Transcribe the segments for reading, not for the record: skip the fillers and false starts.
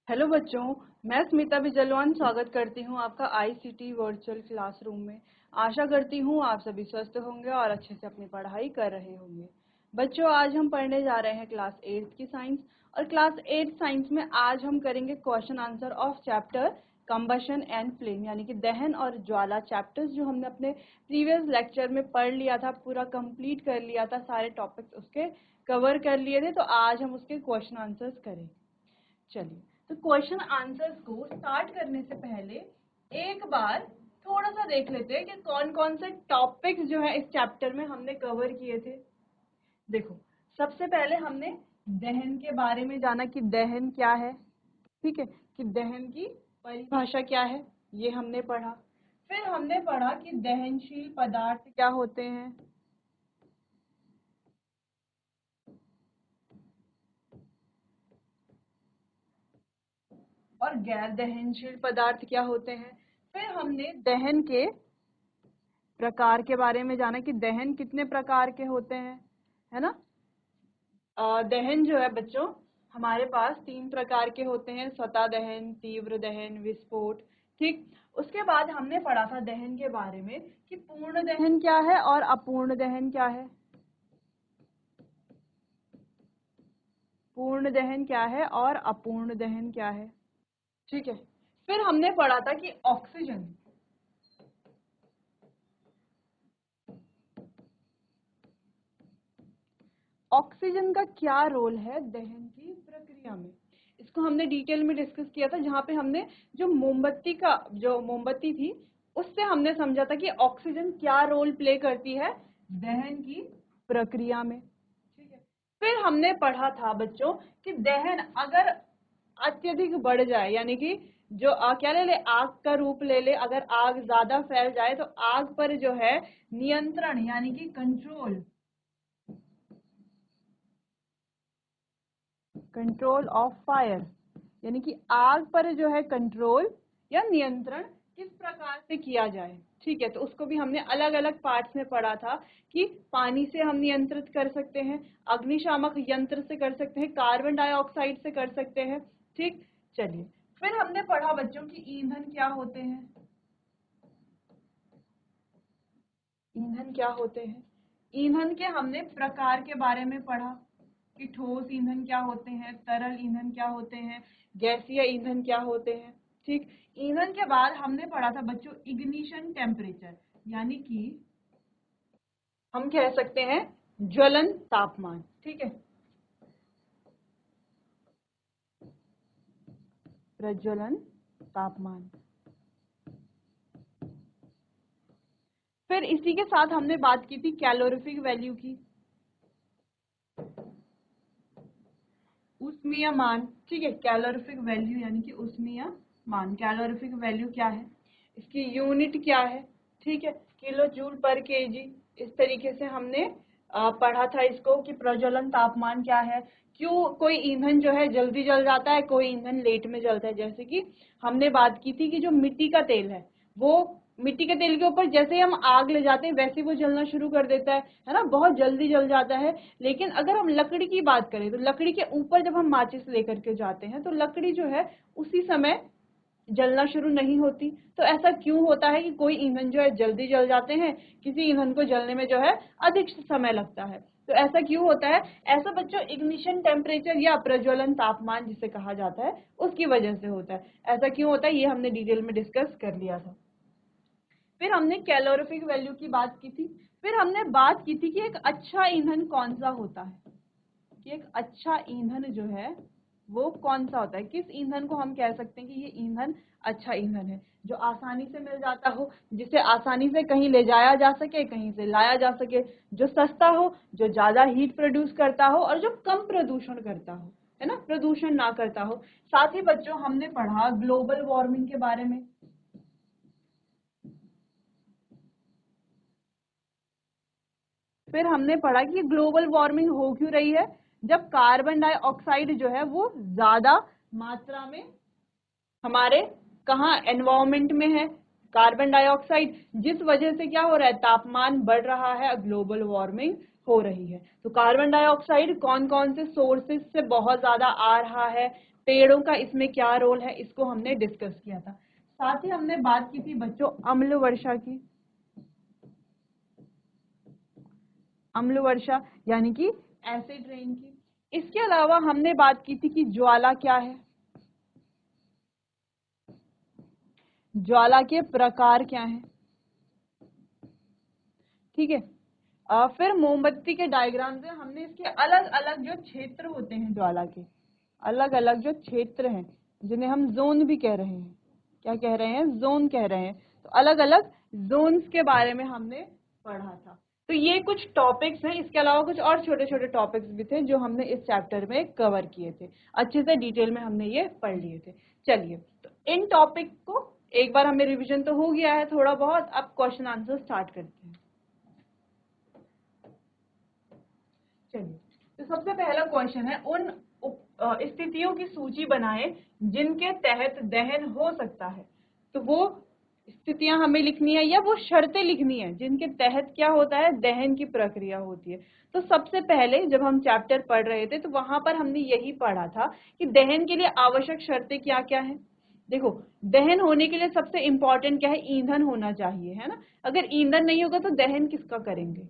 Hello बच्चों, मैं स्मिता बिजलवान स्वागत करती हूँ आपका आईसीटी वर्चुअल क्लासरूम में। आशा करती हूँ आप सभी स्वस्थ होंगे और अच्छे से अपनी पढ़ाई कर रहे होंगे। बच्चों, आज हम पढ़ने जा रहे हैं क्लास 8 की साइंस और क्लास 8 साइंस में आज हम करेंगे question answer of chapter combustion and flame, यानी कि दहन और ज्वाला। चैप्टर्स जो हमने अपने प्रीवियस लेक्चर में पढ़ लिया था, पूरा कंप्लीट कर लिया था, सारे टॉपिक्स उसके कवर कर लिए थे, तो आज हम उसके क्वेश्चन आंसर्स करेंगे। चलिए, तो क्वेश्चन आंसर्स को स्टार्ट करने से पहले एक बार थोड़ा सा देख लेते हैं कि कौन कौन से टॉपिक्स जो है इस चैप्टर में हमने कवर किए थे। देखो, सबसे पहले हमने दहन के बारे में जाना कि दहन क्या है, ठीक है, कि दहन की परिभाषा क्या है, ये हमने पढ़ा। फिर हमने पढ़ा कि दहनशील पदार्थ क्या होते हैं, और गैर दहनशील पदार्थ क्या होते हैं। फिर हमने दहन के प्रकार के बारे में जाना कि दहन कितने प्रकार के होते हैं, है ना। दहन जो है बच्चों, हमारे पास 3 प्रकार के होते हैं: स्वतः दहन, तीव्र दहन, विस्फोट। ठीक, उसके बाद हमने पढ़ा था दहन के बारे में कि पूर्ण दहन क्या है और अपूर्ण दहन क्या है। पूर्ण दहन क्या है और अपूर्ण दहन क्या है, ठीक है। फिर हमने पढ़ा था कि ऑक्सीजन का क्या रोल है दहन की प्रक्रिया में। इसको हमने डिटेल में डिस्कस किया था, जहाँ पे हमने जो मोमबत्ती थी उससे हमने समझा था कि ऑक्सीजन क्या रोल प्ले करती है दहन की प्रक्रिया में, ठीक है। फिर हमने पढ़ा था बच्चों कि दहन अगर अत्यधिक बढ़ जाए, यानी कि जो क्या ले ले, आग का रूप ले ले, अगर आग ज्यादा फैल जाए तो आग पर जो है नियंत्रण यानी कि कंट्रोल ऑफ फायर, यानी कि आग पर जो है कंट्रोल या नियंत्रण किस प्रकार से किया जाए, ठीक है। तो उसको भी हमने अलग अलग पार्ट्स में पढ़ा था कि पानी से हम नियंत्रित कर सकते हैं, अग्निशामक यंत्र से कर सकते हैं, कार्बन डाइऑक्साइड से कर सकते हैं, ठीक। चलिए, फिर हमने पढ़ा बच्चों की ईंधन क्या होते हैं। ईंधन क्या होते हैं, ईंधन के हमने प्रकार के बारे में पढ़ा कि ठोस ईंधन क्या होते हैं, तरल ईंधन क्या होते हैं, गैसीय ईंधन क्या होते हैं, ठीक। ईंधन के बाद हमने पढ़ा था बच्चों इग्निशन टेम्परेचर, यानी कि हम कह सकते हैं ज्वलन तापमान, ठीक है, प्रज्वलन तापमान। फिर इसी के साथ हमने बात की थी कैलोरीफिक वैल्यू की, ऊष्मीय मान, ठीक है। कैलोरीफिक वैल्यू यानी कि ऊष्मीय मान, कैलोरीफिक वैल्यू क्या है, इसकी यूनिट क्या है, ठीक है, किलो जूल पर केजी। इस तरीके से हमने पढ़ा था इसको कि प्रज्वलन तापमान क्या है, क्यों कोई ईंधन जो है जल्दी जल जाता है, कोई ईंधन लेट में जलता है। जैसे कि हमने बात की थी कि जो मिट्टी का तेल है, वो मिट्टी के तेल के ऊपर जैसे ही हम आग ले जाते हैं वैसे वो जलना शुरू कर देता है ना, बहुत जल्दी जल जाता है। लेकिन अगर हम लकड़ी की बात करें तो लकड़ी के ऊपर जब हम माचिस लेकर के जाते हैं तो लकड़ी जो है उसी समय जलना शुरू नहीं होती। तो ऐसा क्यों होता है कि कोई ईंधन जो है जल्दी जल जाते हैं, किसी ईंधन को जलने में जो है अधिक समय लगता है, तो ऐसा क्यों होता है। ऐसा बच्चों इग्निशन टेम्परेचर या प्रज्वलन तापमान जिसे कहा जाता है उसकी वजह से होता है। ऐसा क्यों होता है ये हमने डिटेल में डिस्कस कर लिया था। फिर हमने कैलोरीफिक वैल्यू की बात की थी। फिर हमने बात की थी कि एक अच्छा ईंधन कौन सा होता है, कि एक अच्छा ईंधन जो है वो कौन सा होता है, किस ईंधन को हम कह सकते हैं कि ये ईंधन अच्छा ईंधन है, जो आसानी से मिल जाता हो, जिसे आसानी से कहीं ले जाया जा सके, कहीं से लाया जा सके, जो सस्ता हो, जो ज्यादा हीट प्रोड्यूस करता हो और जो कम प्रदूषण करता हो, है ना, प्रदूषण ना करता हो। साथ ही बच्चों हमने पढ़ा ग्लोबल वार्मिंग के बारे में। फिर हमने पढ़ा कि ग्लोबल वार्मिंग हो क्यों रही है, जब कार्बन डाइऑक्साइड जो है वो ज्यादा मात्रा में हमारे कहाँ एनवायरमेंट में है, कार्बन डाइऑक्साइड, जिस वजह से क्या हो रहा है, तापमान बढ़ रहा है, ग्लोबल वार्मिंग हो रही है। तो कार्बन डाइऑक्साइड कौन कौन से सोर्सेज से बहुत ज्यादा आ रहा है, पेड़ों का इसमें क्या रोल है, इसको हमने डिस्कस किया था। साथ ही हमने बात की थी बच्चों अम्ल वर्षा की, अम्ल वर्षा यानी कि एसिड रेन की। इसके अलावा हमने बात की थी कि ज्वाला क्या है, ज्वाला के प्रकार क्या हैं, ठीक है। फिर मोमबत्ती के डायग्राम से हमने इसके अलग अलग जो क्षेत्र होते हैं, ज्वाला के अलग अलग जो क्षेत्र हैं जिन्हें हम जोन भी कह रहे हैं, क्या कह रहे हैं, जोन कह रहे हैं। तो अलग अलग जोन्स के बारे में हमने पढ़ा था। तो ये कुछ टॉपिक्स हैं, इसके अलावा कुछ और छोटे छोटे टॉपिक्स भी थे जो हमने इस चैप्टर में कवर किए थे, अच्छे से डिटेल में हमने ये पढ़ लिए थे। चलिए, तो इन टॉपिक को एक बार हमें रिवीजन तो हो गया है थोड़ा बहुत, अब क्वेश्चन आंसर स्टार्ट करते हैं। चलिए, तो सबसे पहला क्वेश्चन है, उन स्थितियों की सूची बनाएं जिनके तहत दहन हो सकता है। तो वो स्थितियां हमें लिखनी है या वो शर्तें लिखनी है जिनके तहत क्या होता है, दहन की प्रक्रिया होती है। तो सबसे पहले जब हम चैप्टर पढ़ रहे थे तो वहां पर हमने यही पढ़ा था कि दहन के लिए आवश्यक शर्तें क्या क्या है। देखो, दहन होने के लिए सबसे इंपॉर्टेंट क्या है, ईंधन होना चाहिए, है ना। अगर ईंधन नहीं होगा तो दहन किसका करेंगे,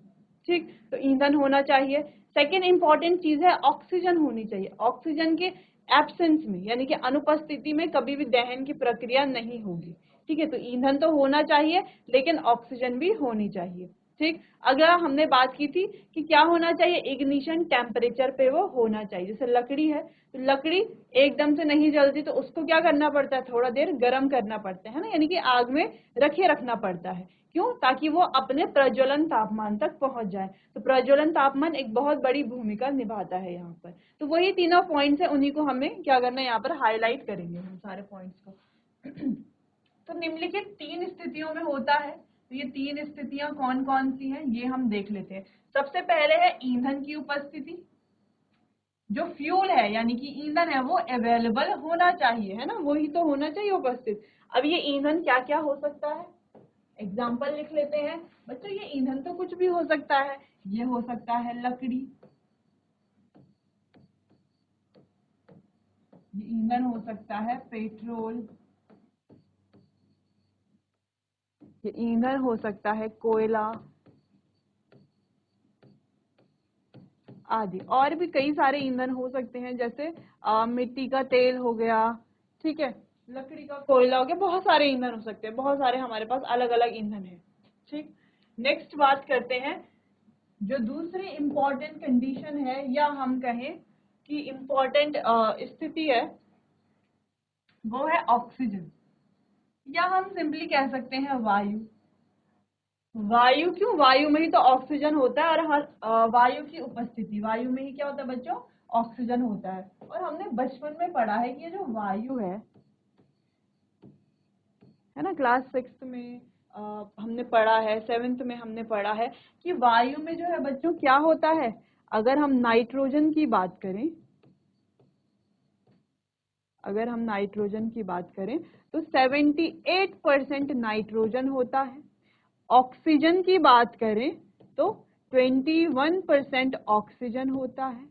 ठीक। तो ईंधन होना चाहिए। सेकेंड इंपॉर्टेंट चीज है ऑक्सीजन होनी चाहिए। ऑक्सीजन के एब्सेंस में यानी कि अनुपस्थिति में कभी भी दहन की प्रक्रिया नहीं होगी, ठीक है। तो ईंधन तो होना चाहिए लेकिन ऑक्सीजन भी होनी चाहिए, ठीक। अगला हमने बात की थी कि क्या होना चाहिए, इग्निशन टेम्परेचर पे वो होना चाहिए। जैसे लकड़ी है तो लकड़ी एकदम से नहीं जलती, तो उसको क्या करना पड़ता है, थोड़ा देर गर्म करना पड़ता है ना, यानी कि आग में रखे रखना पड़ता है। क्यों, ताकि वो अपने प्रज्वलन तापमान तक पहुंच जाए। तो प्रज्वलन तापमान एक बहुत बड़ी भूमिका निभाता है यहाँ पर। तो वही तीनों पॉइंट्स है, उन्हीं को हमें क्या करना है, यहाँ पर हाईलाइट करेंगे हम सारे पॉइंट्स को। तो निम्नलिखित 3 स्थितियों में होता है। तो ये 3 स्थितियां कौन कौन सी हैं ये हम देख लेते हैं। सबसे पहले है ईंधन की उपस्थिति। जो फ्यूल है यानी कि ईंधन है वो अवेलेबल होना चाहिए, है ना, वही तो होना चाहिए उपस्थित। अब ये ईंधन क्या क्या हो सकता है, एग्जाम्पल लिख लेते हैं बच्चों। ये ईंधन तो कुछ भी हो सकता है, ये हो सकता है लकड़ी, ये ईंधन हो सकता है पेट्रोल, ये ईंधन हो सकता है कोयला आदि। और भी कई सारे ईंधन हो सकते हैं, जैसे मिट्टी का तेल हो गया, ठीक है, लकड़ी का कोयला हो गया, बहुत सारे ईंधन हो सकते हैं, बहुत सारे हमारे पास अलग अलग ईंधन है, ठीक। नेक्स्ट बात करते हैं, जो दूसरी इंपॉर्टेंट कंडीशन है या हम कहें कि इंपॉर्टेंट स्थिति है वो है ऑक्सीजन, या हम सिंपली कह सकते हैं वायु। वायु, क्यों, वायु में ही तो ऑक्सीजन होता है। और वायु की उपस्थिति, वायु में ही क्या होता है बच्चों, ऑक्सीजन होता है। और हमने बचपन में पढ़ा है कि ये जो वायु है ना, क्लास 6 में हमने पढ़ा है, 7th में हमने पढ़ा है कि वायु में जो है बच्चों क्या होता है। अगर हम नाइट्रोजन की बात करें, अगर हम नाइट्रोजन की बात करें तो 78% नाइट्रोजन होता है। ऑक्सीजन की बात करें तो 21% ऑक्सीजन होता है।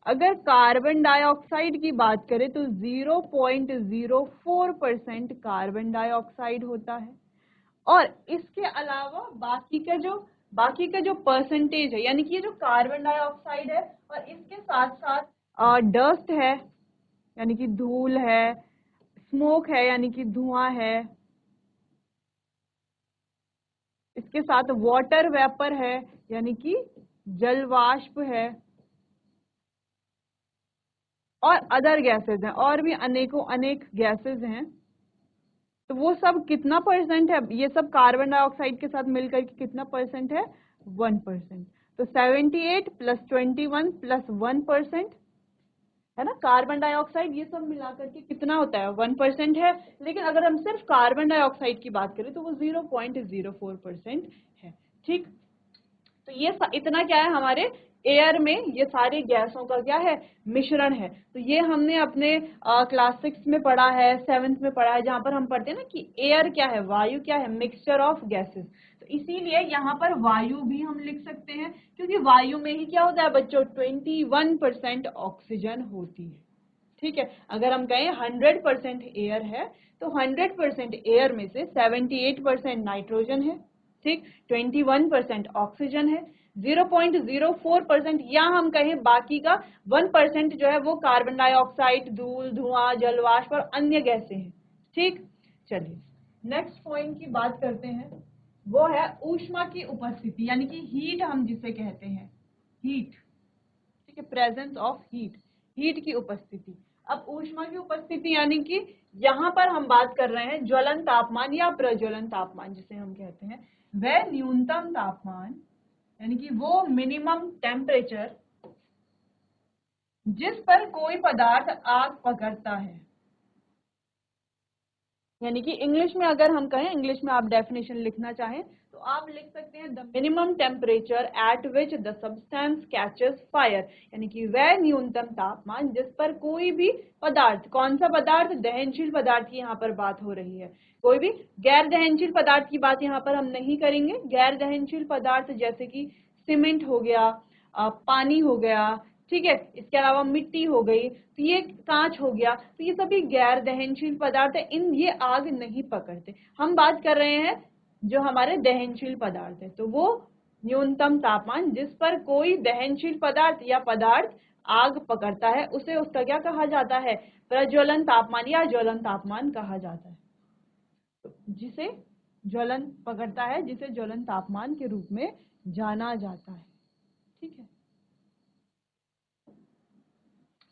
अगर कार्बन डाइऑक्साइड की बात करें तो 0.04% कार्बन डाइऑक्साइड होता है। और इसके अलावा बाकी का जो परसेंटेज है, यानी कि ये जो कार्बन डाइऑक्साइड है और इसके साथ साथ डस्ट है यानी कि धूल है, स्मोक है यानी कि धुआं है, इसके साथ वाटर वेपर है यानी कि जल वाष्प है, और अदर गैसेज हैं, और भी अनेकों अनेक गैसेज हैं। तो वो सब कितना परसेंट है, ये सब कार्बन डाइऑक्साइड के साथ मिलकर के कितना परसेंट है, 1%। तो 78 प्लस 21 प्लस 1%, है ना, कार्बन डाइऑक्साइड ये सब मिलाकर के कितना होता है, 1% है। लेकिन अगर हम सिर्फ कार्बन डाइऑक्साइड की बात करें तो वो 0.04% है, ठीक। तो ये इतना क्या है, हमारे एयर में ये सारी गैसों का क्या है, मिश्रण है। तो ये हमने अपने क्लास 6 में पढ़ा है, 7th में पढ़ा है, जहां पर हम पढ़ते हैं ना कि एयर क्या है, वायु क्या है, मिक्सचर ऑफ गैसेस। तो इसीलिए यहाँ पर वायु भी हम लिख सकते हैं, क्योंकि वायु में ही क्या होता है बच्चों, 21% ऑक्सीजन होती है। ठीक है, अगर हम कहें 100% एयर है तो 100% एयर में से 78% नाइट्रोजन है, ठीक, 21% ऑक्सीजन है, 0.04% या हम कहें बाकी का 1% जो है वो कार्बन डाइऑक्साइड, धूल, धुआं, जलवाष्प और अन्य गैसें हैं। ठीक, चलिए नेक्स्ट पॉइंट की बात करते हैं, वो है ऊष्मा की उपस्थिति, यानी कि हीट हम जिसे कहते हैं, हीट, ठीक है, प्रेजेंस ऑफ हीट, हीट की उपस्थिति। अब ऊष्मा की उपस्थिति यानी कि यहाँ पर हम बात कर रहे हैं ज्वलन तापमान या प्रज्वलन तापमान जिसे हम कहते हैं, वह न्यूनतम तापमान यानी कि वो मिनिमम टेम्परेचर जिस पर कोई पदार्थ आग पकड़ता है। यानी कि इंग्लिश में अगर हम कहें, इंग्लिश में आप डेफिनेशन लिखना चाहें तो आप लिख सकते हैं the minimum temperature at which the substance catches fire, यानी कि वह न्यूनतम तापमान जिस पर कोई भी पदार्थ, कौन सा पदार्थ, दहनशील पदार्थ की यहाँ पर बात हो रही है, कोई भी गैर दहनशील पदार्थ की बात यहाँ पर हम नहीं करेंगे। गैर दहनशील पदार्थ जैसे कि सीमेंट हो गया, पानी हो गया, ठीक है, इसके अलावा मिट्टी हो गई, तो ये कांच हो गया, तो ये सभी गैर दहनशील पदार्थ है, इन ये आग नहीं पकड़ते। हम बात कर रहे हैं जो हमारे दहनशील पदार्थ है, तो वो न्यूनतम तापमान जिस पर कोई दहनशील पदार्थ या पदार्थ आग पकड़ता है उसे, उसका क्या कहा जाता है, प्रज्वलन तापमान या ज्वलन तापमान कहा जाता है। तो जिसे ज्वलन पकड़ता है, जिसे ज्वलन तापमान के रूप में जाना जाता है। ठीक है,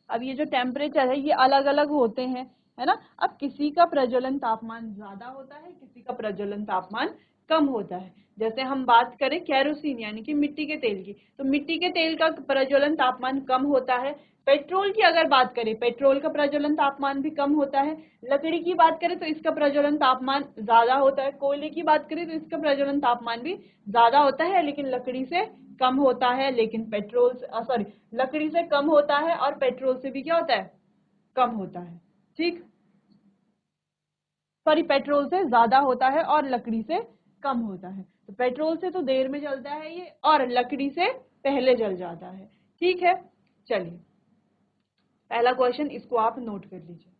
अब ये जो टेम्परेचर है ये अलग अलग होते हैं, है ना। अब किसी का प्रज्वलन तापमान ज्यादा होता है, किसी का प्रज्वलन तापमान कम होता है। जैसे हम बात करें केरोसिन यानी कि मिट्टी के तेल की, तो मिट्टी के तेल का प्रज्वलन तापमान कम होता है। पेट्रोल की अगर बात करें, पेट्रोल का प्रज्वलन तापमान भी कम होता है। लकड़ी की बात करें तो इसका प्रज्वलन तापमान ज्यादा होता है। कोयले की बात करें तो इसका प्रज्वलन तापमान भी ज्यादा होता है, लेकिन लकड़ी से कम होता है। लेकिन पेट्रोल सॉरी, लकड़ी से कम होता है और पेट्रोल से भी क्या होता है, कम होता है। ठीक, सॉरी, पेट्रोल से ज्यादा होता है और लकड़ी से कम होता है। तो पेट्रोल से तो देर में जलता है ये, और लकड़ी से पहले जल जाता है। ठीक है, चलिए पहला क्वेश्चन, इसको आप नोट कर लीजिए।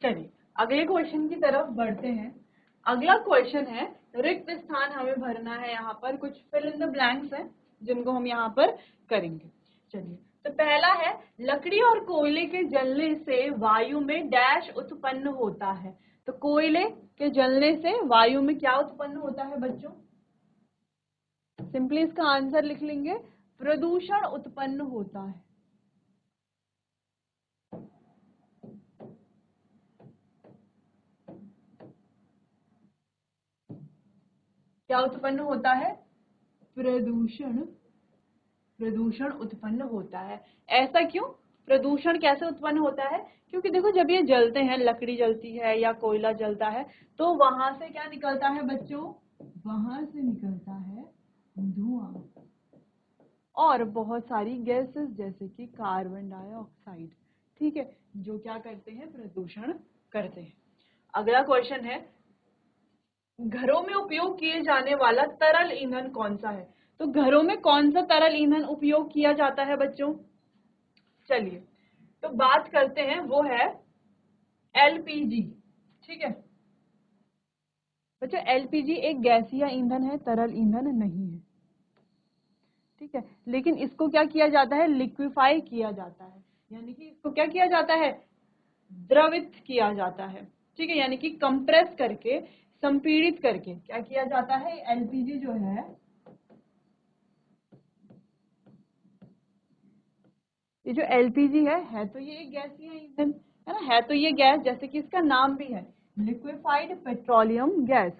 चलिए अगले क्वेश्चन की तरफ बढ़ते हैं। अगला क्वेश्चन है, रिक्त स्थान हमें भरना है, यहाँ पर कुछ फिल इन द ब्लैंक्स हैं जिनको हम यहाँ पर करेंगे। चलिए, तो पहला है, लकड़ी और कोयले के जलने से वायु में डैश उत्पन्न होता है। तो कोयले के जलने से वायु में क्या उत्पन्न होता है बच्चों, सिंपली इसका आंसर लिख लेंगे, प्रदूषण उत्पन्न होता है। क्या उत्पन्न होता है, प्रदूषण, प्रदूषण उत्पन्न होता है। ऐसा क्यों, प्रदूषण कैसे उत्पन्न होता है, क्योंकि देखो जब ये जलते हैं, लकड़ी जलती है या कोयला जलता है, तो वहां से क्या निकलता है बच्चों, वहां से निकलता है धुआं और बहुत सारी गैसेस जैसे कि कार्बन डाइऑक्साइड, ठीक है, जो क्या करते हैं, प्रदूषण करते हैं। अगला क्वेश्चन है, घरों में उपयोग किए जाने वाला तरल ईंधन कौन सा है। तो घरों में कौन सा तरल ईंधन उपयोग किया जाता है बच्चों, चलिए तो बात करते हैं, वो है एलपीजी। ठीक है बच्चों, एलपीजी एक गैसीय ईंधन है, तरल ईंधन नहीं है। ठीक है, लेकिन इसको क्या किया जाता है, लिक्विफाई किया जाता है, यानी कि इसको क्या किया जाता है, द्रवित किया जाता है। ठीक है, यानी कि कंप्रेस करके, संपीड़ित करके क्या किया जाता है, एलपीजी जो है, ये जो एलपीजी है तो ये एक गैसीय ईंधन है ना, है तो ये गैस, जैसे कि इसका नाम भी है, लिक्विफाइड पेट्रोलियम गैस।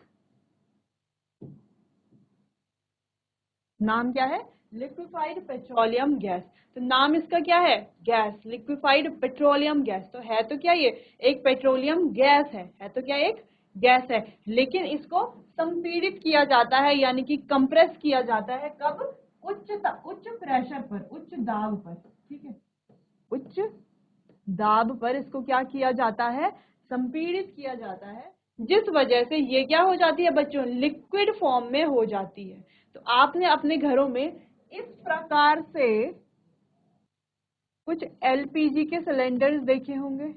नाम क्या है, लिक्विफाइड पेट्रोलियम गैस। तो नाम इसका क्या है? Gas, liquefied petroleum gas. तो है तो क्या ये? एक पेट्रोलियम गैस है तो क्या एक गैस है, लेकिन इसको संपीड़ित किया जाता है यानी कि कंप्रेस किया जाता है। कब? उच्च प्रेशर पर, उच्च दाब पर। ठीक है, उच्च दाब पर इसको क्या किया जाता है? संपीड़ित किया जाता है, जिस वजह से ये क्या हो जाती है बच्चों? लिक्विड फॉर्म में हो जाती है। तो आपने अपने घरों में इस प्रकार से कुछ एलपीजी के सिलेंडर्स देखे होंगे।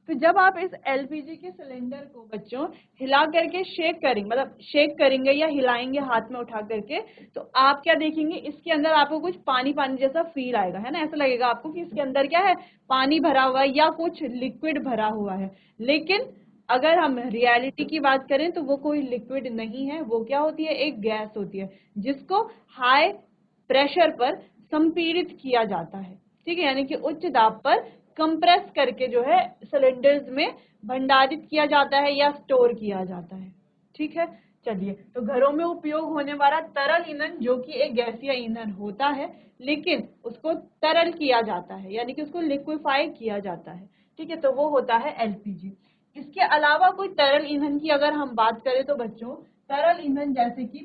तो जब आप इस एलपीजी के सिलेंडर को बच्चों हिला करके शेक करेंगे, मतलब शेक करेंगे या हिलाएंगे हाथ में उठा करके, तो आप क्या देखेंगे? इसके अंदर आपको कुछ पानी पानी जैसा फील आएगा, है ना? ऐसा लगेगा आपको कि इसके अंदर क्या है? पानी भरा हुआ है या कुछ लिक्विड भरा हुआ है। लेकिन अगर हम रियलिटी की बात करें तो वो कोई लिक्विड नहीं है, वो क्या होती है? एक गैस होती है, जिसको हाई प्रेशर पर संपीड़ित किया जाता है। ठीक है, यानी कि उच्च दाब पर कंप्रेस करके जो है सिलेंडर्स में भंडारित किया जाता है या स्टोर किया जाता है। ठीक है, चलिए, तो घरों में उपयोग होने वाला तरल ईंधन जो कि एक गैसीय ईंधन होता है, लेकिन उसको तरल किया जाता है यानी कि उसको लिक्विफाई किया जाता है। ठीक है, तो वो होता है एलपीजी। इसके अलावा कोई तरल ईंधन की अगर हम बात करें तो बच्चों, तरल ईंधन जैसे कि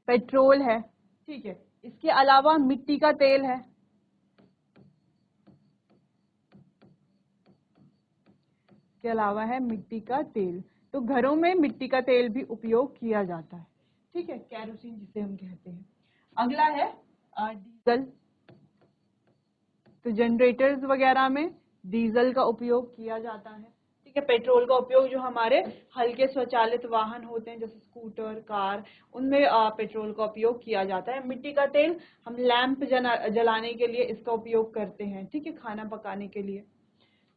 पेट्रोल है। ठीक है, इसके अलावा मिट्टी का तेल है। इसके अलावा है मिट्टी का तेल। तो घरों में मिट्टी का तेल भी उपयोग किया जाता है। ठीक है, कैरोसिन जिसे हम कहते हैं। अगला है डीजल। तो जनरेटर्स वगैरह में डीजल का उपयोग किया जाता है। ठीक है, पेट्रोल का उपयोग जो हमारे हल्के स्वचालित वाहन होते हैं जैसे स्कूटर, कार, उनमें पेट्रोल का उपयोग किया जाता है। मिट्टी का तेल हम लैंप जलाने के लिए इसका उपयोग करते हैं। ठीक है, खाना पकाने के लिए।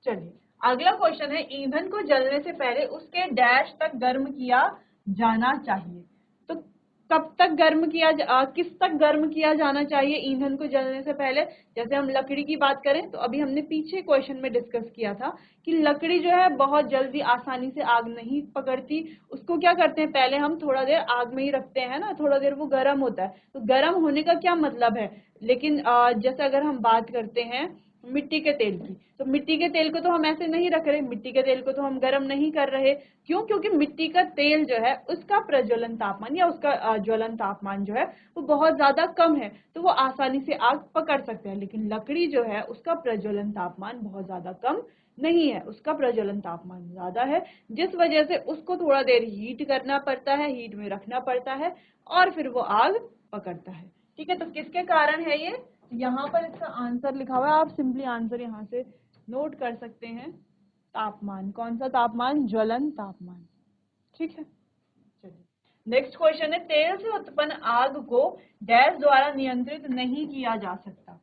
चलिए, अगला क्वेश्चन है, ईंधन को जलने से पहले उसके डैश तक गर्म किया जाना चाहिए। तो कब तक गर्म किस तक गर्म किया जाना चाहिए ईंधन को जलने से पहले? जैसे हम लकड़ी की बात करें तो अभी हमने पीछे क्वेश्चन में डिस्कस किया था कि लकड़ी जो है बहुत जल्दी आसानी से आग नहीं पकड़ती। उसको क्या करते हैं? पहले हम थोड़ा देर आग में ही रखते हैं ना, थोड़ा देर वो गर्म होता है। तो गर्म होने का क्या मतलब है? लेकिन जैसे अगर हम बात करते हैं मिट्टी के तेल की, तो मिट्टी के तेल को तो हम ऐसे नहीं रख रहे, मिट्टी के तेल को तो हम गर्म नहीं कर रहे। क्यों? क्योंकि मिट्टी का तेल जो है उसका प्रज्वलन तापमान या उसका ज्वलन तापमान जो है वो बहुत ज्यादा कम है, तो वो आसानी से आग पकड़ सकते हैं। लेकिन लकड़ी जो है उसका प्रज्वलन तापमान बहुत ज्यादा कम नहीं है, उसका प्रज्वलन तापमान ज्यादा है, जिस वजह से उसको थोड़ा देर हीट करना पड़ता है, हीट में रखना पड़ता है और फिर वो आग पकड़ता है। ठीक है, तो किसके कारण है ये? यहाँ पर इसका आंसर लिखा हुआ है, आप सिंपली आंसर यहाँ से नोट कर सकते हैं। तापमान, कौन सा तापमान? ज्वलन तापमान। ठीक है, चलिए, नेक्स्ट क्वेश्चन है, तेल से उत्पन्न आग को डैश द्वारा नियंत्रित नहीं किया जा सकता।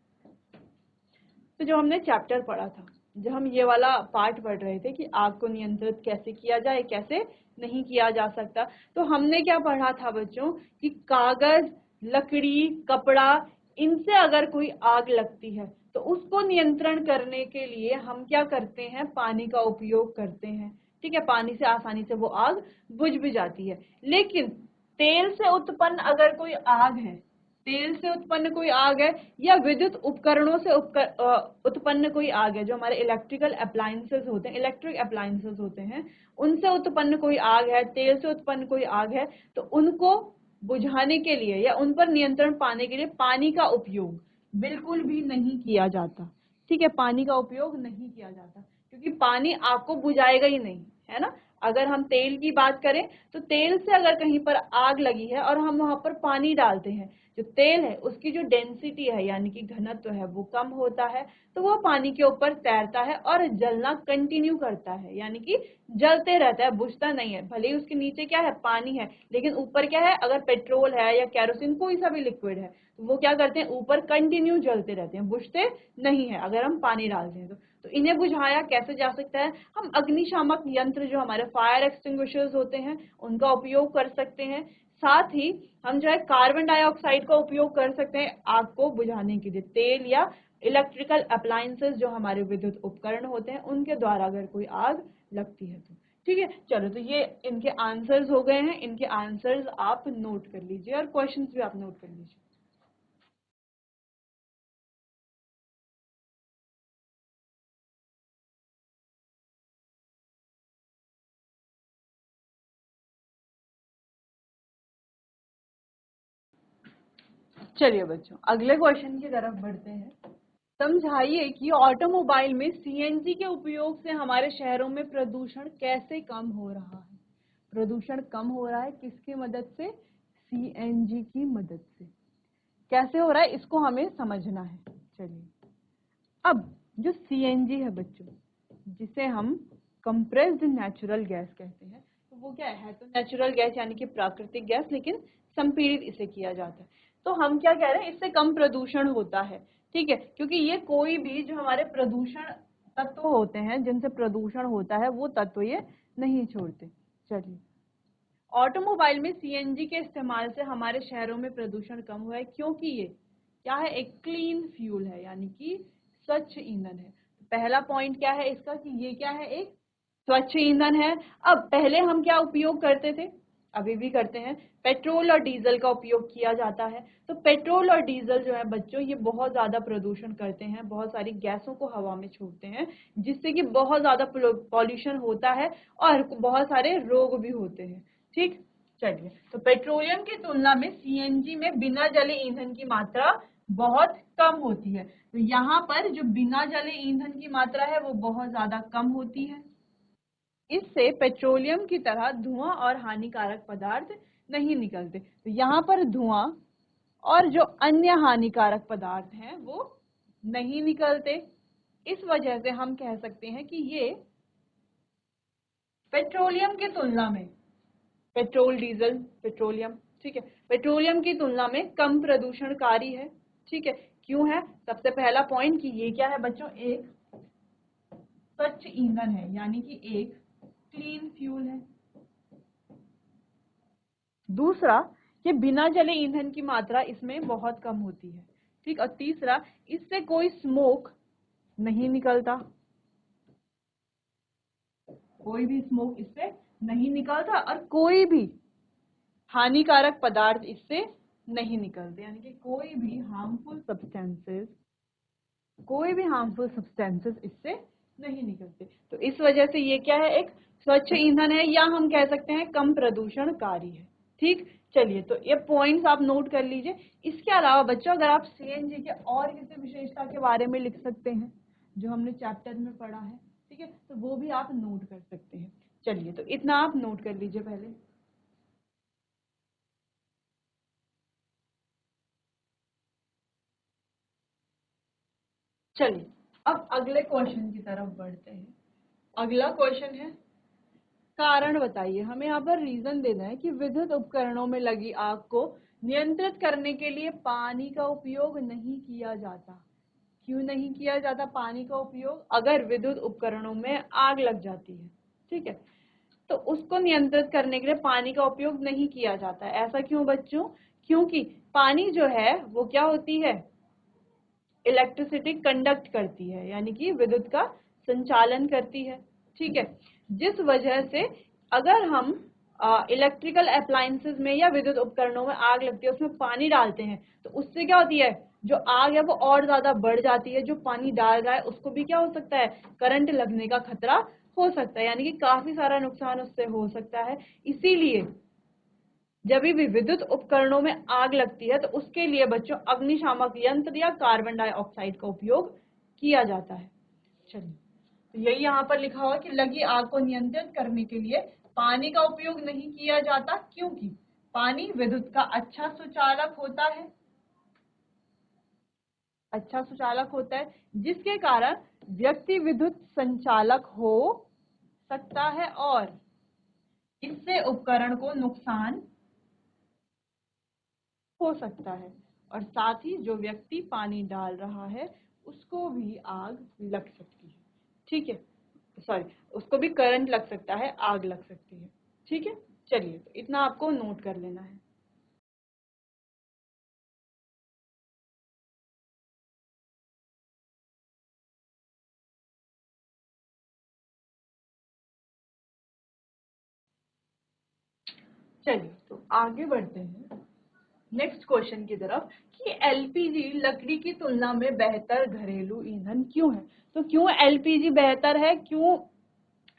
तो जो हमने चैप्टर पढ़ा था, जब हम ये वाला पार्ट पढ़ रहे थे कि आग को नियंत्रित कैसे किया जाए, कैसे नहीं किया जा सकता, तो हमने क्या पढ़ा था बच्चों कि कागज, लकड़ी, कपड़ा, इनसे अगर कोई आग लगती है तो उसको नियंत्रण करने के लिए हम क्या करते हैं? पानी का उपयोग करते हैं। ठीक है, पानी से आसानी से वो आग बुझ भी जाती है। लेकिन तेल से उत्पन्न अगर कोई आग है, तेल से उत्पन्न कोई आग है या विद्युत उपकरणों से उत्पन्न कोई आग है, जो हमारे इलेक्ट्रिकल अप्लायंसेस होते हैं, इलेक्ट्रिक अप्लायंसेस होते हैं, उनसे उत्पन्न कोई आग है, तेल से उत्पन्न कोई आग है, तो उनको बुझाने के लिए या उन पर नियंत्रण पाने के लिए पानी का उपयोग बिल्कुल भी नहीं किया जाता। ठीक है, पानी का उपयोग नहीं किया जाता, क्योंकि पानी आग को बुझाएगा ही नहीं, है ना? अगर हम तेल की बात करें तो तेल से अगर कहीं पर आग लगी है और हम वहां पर पानी डालते हैं, जो तेल है उसकी जो डेंसिटी है यानी कि घनत्व है वो कम होता है, तो वो पानी के ऊपर तैरता है और जलना कंटिन्यू करता है, यानी कि जलते रहता है, बुझता नहीं है। भले ही उसके नीचे क्या है? पानी है, लेकिन ऊपर क्या है? अगर पेट्रोल है या कैरोसिन, कोई सा भी लिक्विड है, तो वो क्या करते हैं? ऊपर कंटिन्यू जलते रहते हैं, बुझते नहीं है अगर हम पानी डालते हैं तो इन्हें बुझाया कैसे जा सकता है? हम अग्निशामक यंत्र, जो हमारे फायर एक्सटिंग्विशर्स होते हैं, उनका उपयोग कर सकते हैं। साथ ही हम जो है कार्बन डाइऑक्साइड का उपयोग कर सकते हैं आग को बुझाने के लिए। तेल या इलेक्ट्रिकल अप्लायंसेस, जो हमारे विद्युत उपकरण होते हैं, उनके द्वारा अगर कोई आग लगती है तो। ठीक है, चलो तो ये इनके आंसर्स हो गए हैं, इनके आंसर्स आप नोट कर लीजिए और क्वेश्चंस भी आप नोट कर लीजिए। चलिए बच्चों, अगले क्वेश्चन की तरफ बढ़ते हैं। समझाइए कि ऑटोमोबाइल में सीएनजी के उपयोग से हमारे शहरों में प्रदूषण कैसे कम हो रहा है। प्रदूषण कम हो रहा है किसकी मदद से? सीएनजी की मदद से। कैसे हो रहा है इसको हमें समझना है। चलिए, अब जो सीएनजी है बच्चों, जिसे हम कंप्रेस्ड नेचुरल गैस कहते हैं, तो वो क्या है तो नेचुरल गैस यानी कि प्राकृतिक गैस, लेकिन संपीड़ित इसे किया जाता है। तो हम क्या कह रहे हैं, इससे कम प्रदूषण होता है। ठीक है, क्योंकि ये कोई भी जो हमारे प्रदूषण तत्व होते हैं, जिनसे प्रदूषण होता है, वो तत्व ये नहीं छोड़ते। चलिए, ऑटोमोबाइल में सीएनजी के इस्तेमाल से हमारे शहरों में प्रदूषण कम हुआ है, क्योंकि ये क्या है, एक क्लीन फ्यूल है, यानी कि स्वच्छ ईंधन है। पहला पॉइंट क्या है इसका कि ये क्या है, एक स्वच्छ ईंधन है। अब पहले हम क्या उपयोग करते थे, अभी भी करते हैं, पेट्रोल और डीजल का उपयोग किया जाता है। तो पेट्रोल और डीजल जो है बच्चों, ये बहुत ज्यादा प्रदूषण करते हैं, बहुत सारी गैसों को हवा में छोड़ते हैं, जिससे कि बहुत ज्यादा पॉल्यूशन होता है और बहुत सारे रोग भी होते हैं। ठीक, चलिए, तो पेट्रोलियम की तुलना में सीएनजी में बिना जले ईंधन की मात्रा बहुत कम होती है। तो यहाँ पर जो बिना जले ईंधन की मात्रा है वो बहुत ज्यादा कम होती है। इससे पेट्रोलियम की तरह धुआं और हानिकारक पदार्थ नहीं निकलते। तो यहाँ पर धुआं और जो अन्य हानिकारक पदार्थ हैं वो नहीं निकलते। इस वजह से हम कह सकते हैं कि ये पेट्रोलियम की तुलना में, पेट्रोल डीजल पेट्रोलियम, ठीक है, पेट्रोलियम की तुलना में कम प्रदूषणकारी है। ठीक है, क्यों है? सबसे पहला पॉइंट कि ये क्या है बच्चों, एक स्वच्छ ईंधन है, यानी कि एक क्लीन फ्यूल है। दूसरा, ये बिना जले ईंधन की मात्रा इसमें बहुत कम होती है। ठीक, और तीसरा, इससे कोई स्मोक नहीं निकलता, कोई भी स्मोक इससे नहीं निकलता और कोई भी हानिकारक पदार्थ इससे नहीं निकलते, यानी कि कोई भी हार्मफुल सब्सटेंसेस इससे नहीं निकलते। तो इस वजह से ये क्या है, एक स्वच्छ ईंधन है, या हम कह सकते हैं कम प्रदूषणकारी है। ठीक, चलिए, तो ये पॉइंट्स आप नोट कर लीजिए। इसके अलावा बच्चों, अगर आप सीएनजी के और किसी विशेषता के बारे में लिख सकते हैं जो हमने चैप्टर में पढ़ा है, ठीक है, तो वो भी आप नोट कर सकते हैं। चलिए, तो इतना आप नोट कर लीजिए पहले। चलिए, अब अगले क्वेश्चन की तरफ बढ़ते हैं। अगला क्वेश्चन है, कारण बताइए। हमें यहाँ पर रीजन देना है कि विद्युत उपकरणों में लगी आग को नियंत्रित करने के लिए पानी का उपयोग नहीं किया जाता। क्यों नहीं किया जाता पानी का उपयोग? अगर विद्युत उपकरणों में आग लग जाती है, ठीक है, तो उसको नियंत्रित करने के लिए पानी का उपयोग नहीं किया जाता है। ऐसा क्यों बच्चों? क्योंकि पानी जो है वो क्या होती है, इलेक्ट्रिसिटी कंडक्ट करती है, यानी कि विद्युत का संचालन करती है। ठीक है, जिस वजह से अगर हम इलेक्ट्रिकल अप्लायंसेस में या विद्युत उपकरणों में आग लगती है, उसमें पानी डालते हैं, तो उससे क्या होती है, जो आग है वो और ज्यादा बढ़ जाती है। जो पानी डाल रहा है उसको भी क्या हो सकता है, करंट लगने का खतरा हो सकता है, यानी कि काफी सारा नुकसान उससे हो सकता है। इसीलिए जब भी विद्युत उपकरणों में आग लगती है तो उसके लिए बच्चों अग्निशामक यंत्र या कार्बन डाइऑक्साइड का उपयोग किया जाता है। चलिए, तो यही यहाँ पर लिखा हुआ कि लगी आग को नियंत्रित करने के लिए पानी का उपयोग नहीं किया जाता, क्योंकि पानी विद्युत का अच्छा सुचालक होता है, जिसके कारण व्यक्ति विद्युत संचालक हो सकता है और इससे उपकरण को नुकसान हो सकता है, और साथ ही जो व्यक्ति पानी डाल रहा है उसको भी आग लग सकती है। ठीक है, सॉरी, उसको भी करंट लग सकता है, आग लग सकती है। ठीक है, चलिए, तो इतना आपको नोट कर लेना है। चलिए तो आगे बढ़ते हैं नेक्स्ट क्वेश्चन की तरफ कि एलपीजी लकड़ी की तुलना में बेहतर घरेलू ईंधन क्यों है। तो क्यों एलपीजी बेहतर है, क्यों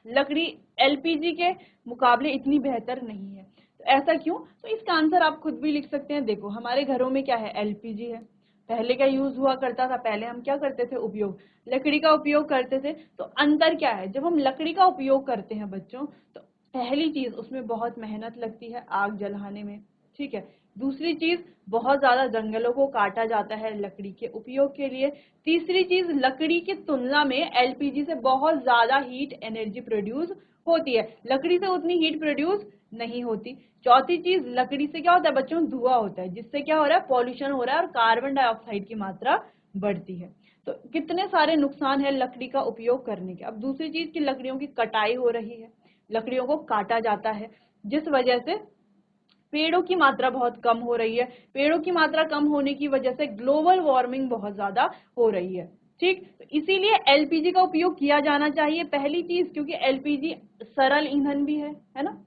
लकड़ी एलपीजी के मुकाबले इतनी बेहतर नहीं है, तो ऐसा क्यों। तो इसका आंसर आप खुद भी लिख सकते हैं। देखो हमारे घरों में क्या है, एलपीजी है। पहले क्या यूज हुआ करता था, पहले हम क्या करते थे, उपयोग लकड़ी का उपयोग करते थे। तो अंतर क्या है, जब हम लकड़ी का उपयोग करते हैं बच्चों, तो पहली चीज उसमें बहुत मेहनत लगती है आग जलाने में, ठीक है। दूसरी चीज बहुत ज्यादा जंगलों को काटा जाता है लकड़ी के उपयोग के लिए। तीसरी चीज लकड़ी की तुलना में एलपीजी से बहुत ज्यादा हीट एनर्जी प्रोड्यूस होती है, लकड़ी से उतनी हीट प्रोड्यूस नहीं होती। चौथी चीज लकड़ी से क्या होता है बच्चों, धुआं होता है, जिससे क्या हो रहा है, पॉल्यूशन हो रहा है और कार्बन डाइऑक्साइड की मात्रा बढ़ती है। तो कितने सारे नुकसान है लकड़ी का उपयोग करने के। अब दूसरी चीज की लकड़ियों की कटाई हो रही है, लकड़ियों को काटा जाता है, जिस वजह से पेड़ों की मात्रा बहुत कम हो रही है। पेड़ों की मात्रा कम होने की वजह से ग्लोबल वार्मिंग बहुत ज्यादा हो रही है, ठीक। तो इसीलिए एलपीजी का उपयोग किया जाना चाहिए, पहली चीज क्योंकि एलपीजी सरल ईंधन भी है ना,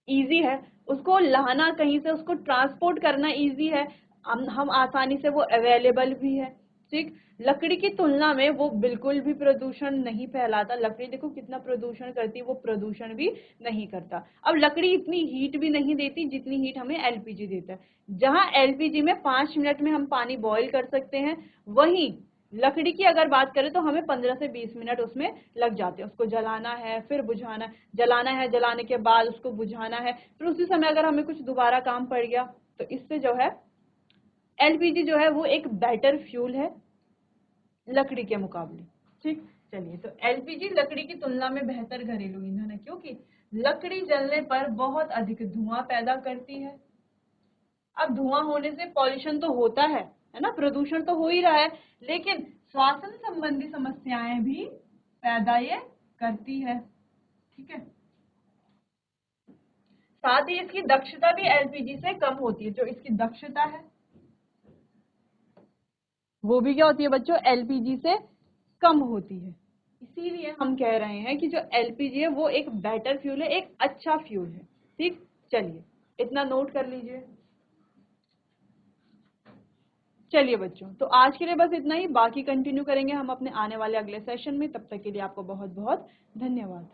इजी है, उसको लाना कहीं से, उसको ट्रांसपोर्ट करना इजी है, हम आसानी से वो अवेलेबल भी है, ठीक। लकड़ी की तुलना में वो बिल्कुल भी प्रदूषण नहीं फैलाता। लकड़ी देखो कितना प्रदूषण करती है, वो प्रदूषण भी नहीं करता। अब लकड़ी इतनी हीट भी नहीं देती जितनी हीट हमें एलपीजी देता है। जहां एलपीजी में 5 मिनट में हम पानी बॉईल कर सकते हैं, वहीं लकड़ी की अगर बात करें तो हमें 15 से 20 मिनट उसमें लग जाते हैं। उसको जलाना है, फिर बुझाना, जलाना है, जलाने के बाद उसको बुझाना है, फिर उसी समय अगर हमें कुछ दोबारा काम पड़ गया, तो इससे जो है एलपीजी जो है वो एक बेटर फ्यूल है लकड़ी के मुकाबले, ठीक। चलिए तो एलपीजी लकड़ी की तुलना में बेहतर घरेलू ईंधन है क्योंकि लकड़ी जलने पर बहुत अधिक धुआं पैदा करती है। अब धुआं होने से पॉल्यूशन तो होता है ना, प्रदूषण तो हो ही रहा है, लेकिन श्वसन संबंधी समस्याएं भी पैदा ये करती है, ठीक है। साथ ही इसकी दक्षता भी एलपीजी से कम होती है। जो इसकी दक्षता है वो भी क्या होती है बच्चों, एलपीजी से कम होती है। इसीलिए हम कह रहे हैं कि जो एलपीजी है वो एक बेटर फ्यूल है, एक अच्छा फ्यूल है, ठीक। चलिए इतना नोट कर लीजिए। चलिए बच्चों, तो आज के लिए बस इतना ही, बाकी कंटिन्यू करेंगे हम अपने आने वाले अगले सेशन में। तब तक के लिए आपको बहुत बहुत धन्यवाद।